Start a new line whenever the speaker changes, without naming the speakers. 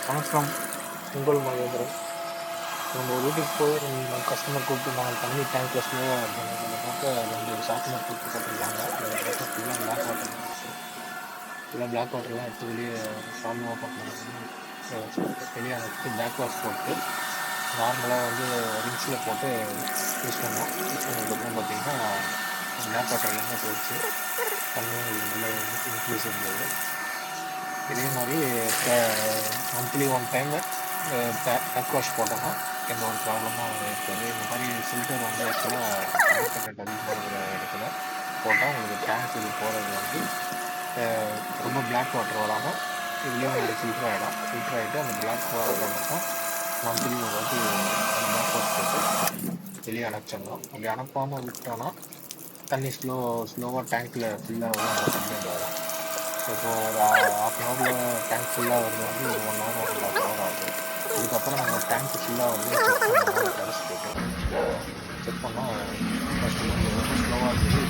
வணக்கம். உங்கள் மகேந்திரன். நம்ம ஒரு வீட்டுக்கு போய் நம்ம கஸ்டமர் கூப்பிட்டு நாங்கள் தண்ணி டேங்க்ல ஸ்லோவாக இருக்கணும். அதை பார்க்க 2 ஷார்ப்னர் தூக்கி போட்டிருக்காங்க. அதில் பார்த்தா ஃபுல்லாக பிளாக் வாட்டர் இருந்துச்சு. ஃபுல்லாக பிளாக் வாட்டர்லாம் எடுத்து வெளியே ஷாம்பு ஓப்பன் பண்ணி வெளியே வச்சுட்டு பேக் வாஷ் போட்டு நார்மலாக வந்து ரிங்ஸில் போட்டு யூஸ் பண்ணோம். யூஸ் பண்ணதுக்கப்புறம் பார்த்தீங்கன்னா பிளாக் வாட்டர் எல்லாமே போயிடுச்சு. தண்ணியும் நல்லா இன்க்ரீஸ் இருந்தது. இதே மாதிரி மந்த்லி 1 டைம் பேக் வாஷ் போட்டோம்னா எந்த ஒரு ப்ராப்ளமும் இருக்காது. இந்த மாதிரி ஃபில்டர் வந்து ஆக்சுவலாக கனெக்ட் அதிகமாக இருக்கிற இடத்துல போட்டால் உங்களுக்கு டேங்க் இது போகிறது வந்து ரொம்ப பிளாக் வாட்டர் வராமல் இதுலேயும் ஒரு ஃபில்டர் ஆகிடும். ஃபில்டர் ஆகிட்டு அந்த பிளாக் வாட்டர் மட்டும் மந்த்லி ஒரு வாட்டி அந்த பேக் வாஷ் போட்டு வெளியே அணைச்சிடணும். அப்படி அனுப்பாமல் விட்டோன்னா தண்ணி ஸ்லோவாக டேங்க்கில் ஃபில்லாக வரும். அந்த கம்ப்ளைண்ட் வரும். இப்போ ஒரு ½ டேங்க் ஃபுல்லாக வருது வந்து ஒரு 1 ஹவர் 1.5 ஹவர் ஆகுது. இதுக்கப்புறம் நம்ம டேங்க் ஃபுல்லாக வந்து செக் பண்ணோம். டெரஸ் போட்டு செக் பண்ணால் ஃபஸ்ட்டு வந்து ரொம்ப ஸ்லோவாக இருந்தது.